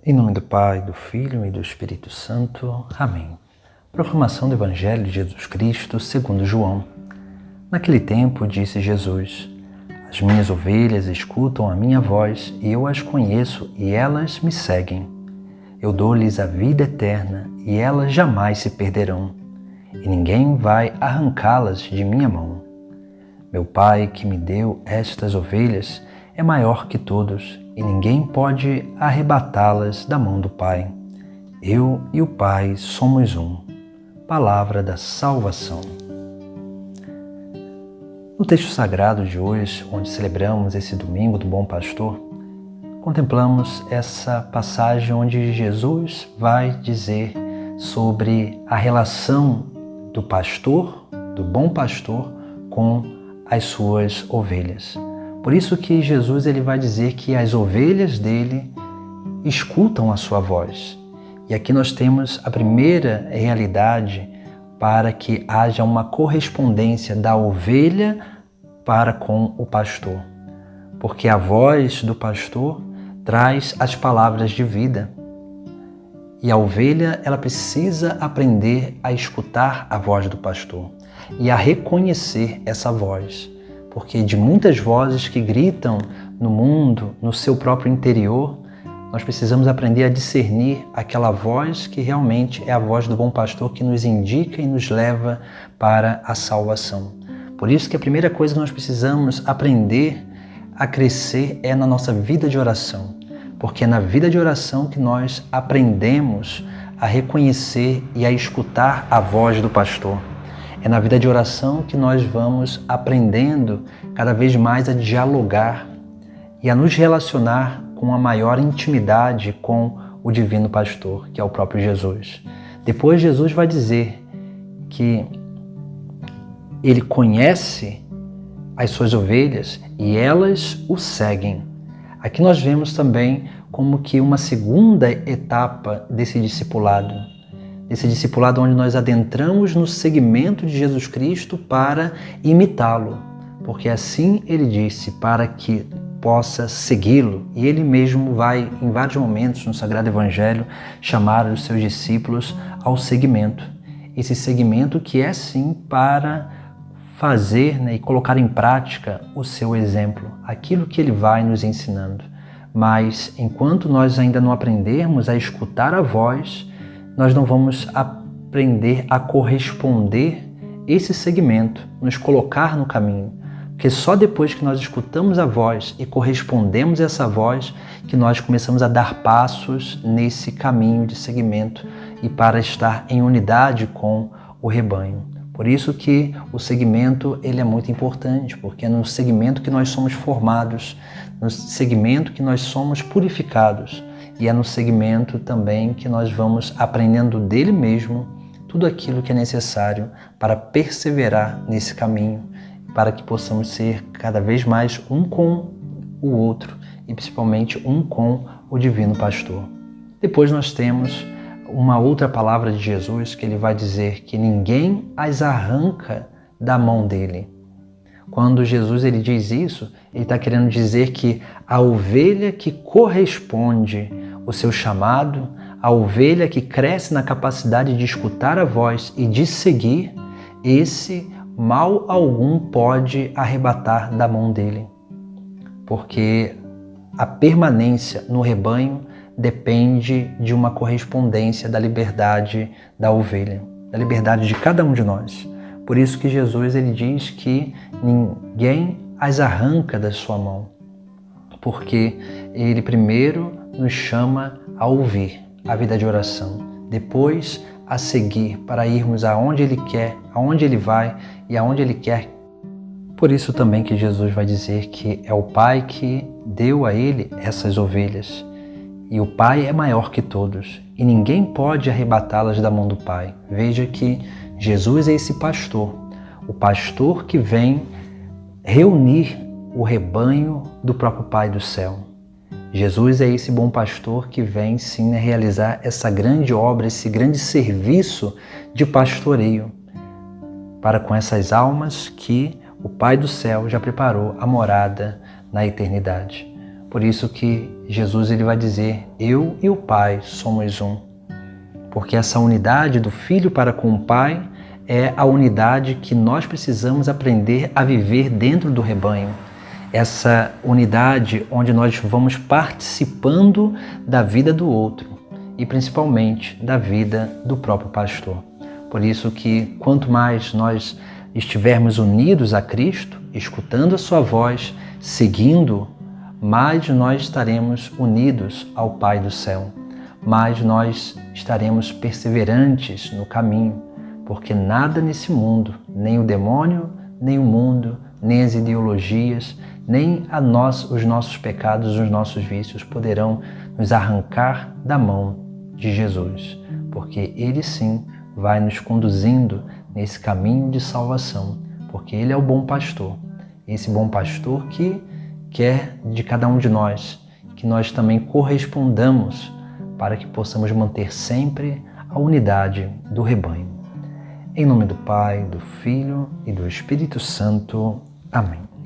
Em nome do Pai, do Filho e do Espírito Santo. Amém. Proclamação do Evangelho de Jesus Cristo segundo João. Naquele tempo disse Jesus: As minhas ovelhas escutam a minha voz e eu as conheço e elas me seguem. Eu dou-lhes a vida eterna e elas jamais se perderão, e ninguém vai arrancá-las de minha mão. Meu Pai que me deu estas ovelhas é maior que todos, e ninguém pode arrebatá-las da mão do Pai. Eu e o Pai somos um. Palavra da salvação. No texto sagrado de hoje, onde celebramos esse domingo do Bom Pastor, contemplamos essa passagem onde Jesus vai dizer sobre a relação do pastor, do bom pastor, com as suas ovelhas. Por isso que Jesus ele vai dizer que as ovelhas dele escutam a sua voz. E aqui nós temos a primeira realidade para que haja uma correspondência da ovelha para com o pastor. Porque a voz do pastor traz as palavras de vida. E a ovelha ela precisa aprender a escutar a voz do pastor e a reconhecer essa voz. Porque de muitas vozes que gritam no mundo, no seu próprio interior, nós precisamos aprender a discernir aquela voz que realmente é a voz do bom pastor que nos indica e nos leva para a salvação. Por isso que a primeira coisa que nós precisamos aprender a crescer é na nossa vida de oração. Porque é na vida de oração que nós aprendemos a reconhecer e a escutar a voz do pastor. É na vida de oração que nós vamos aprendendo cada vez mais a dialogar e a nos relacionar com uma maior intimidade com o Divino Pastor, que é o próprio Jesus. Depois Jesus vai dizer que ele conhece as suas ovelhas e elas o seguem. Aqui nós vemos também como que uma segunda etapa desse discipulado. Esse discipulado onde nós adentramos no seguimento de Jesus Cristo para imitá-lo. Porque assim ele disse, para que possa segui-lo. E ele mesmo vai, em vários momentos no Sagrado Evangelho, chamar os seus discípulos ao seguimento. Esse seguimento que é sim para fazer e colocar em prática o seu exemplo, aquilo que ele vai nos ensinando. Mas enquanto nós ainda não aprendermos a escutar a voz, nós não vamos aprender a corresponder esse segmento, nos colocar no caminho. Porque só depois que nós escutamos a voz e correspondemos a essa voz que nós começamos a dar passos nesse caminho de seguimento e para estar em unidade com o rebanho. Por isso que o segmento ele é muito importante, porque é no segmento que nós somos formados, no segmento que nós somos purificados. E é no segmento também que nós vamos aprendendo dele mesmo tudo aquilo que é necessário para perseverar nesse caminho, para que possamos ser cada vez mais um com o outro e principalmente um com o Divino Pastor. Depois nós temos uma outra palavra de Jesus que ele vai dizer que ninguém as arranca da mão dele. Quando Jesus ele diz isso, ele está querendo dizer que a ovelha que corresponde o seu chamado, a ovelha que cresce na capacidade de escutar a voz e de seguir, esse mal algum pode arrebatar da mão dele. Porque a permanência no rebanho depende de uma correspondência da liberdade da ovelha, da liberdade de cada um de nós. Por isso que Jesus ele diz que ninguém as arranca da sua mão, porque ele primeiro nos chama a ouvir a vida de oração, depois a seguir para irmos aonde ele quer, aonde ele vai e aonde ele quer. Por isso também que Jesus vai dizer que é o Pai que deu a ele essas ovelhas. E o Pai é maior que todos, e ninguém pode arrebatá-las da mão do Pai. Veja que Jesus é esse pastor, o pastor que vem reunir o rebanho do próprio Pai do céu. Jesus é esse bom pastor que vem sim realizar essa grande obra, esse grande serviço de pastoreio para com essas almas que o Pai do céu já preparou a morada na eternidade. Por isso que Jesus ele vai dizer, eu e o Pai somos um. Porque essa unidade do Filho para com o Pai é a unidade que nós precisamos aprender a viver dentro do rebanho. Essa unidade onde nós vamos participando da vida do outro e principalmente da vida do próprio pastor. Por isso que quanto mais nós estivermos unidos a Cristo, escutando a sua voz, seguindo, mais nós estaremos unidos ao Pai do céu, mais nós estaremos perseverantes no caminho, porque nada nesse mundo, nem o demônio, nem o mundo, nem as ideologias, nem os nossos pecados, os nossos vícios poderão nos arrancar da mão de Jesus, porque Ele sim vai nos conduzindo nesse caminho de salvação, porque Ele é o bom pastor, esse bom pastor que quer de cada um de nós, que nós também correspondamos para que possamos manter sempre a unidade do rebanho. Em nome do Pai, do Filho e do Espírito Santo. Amém.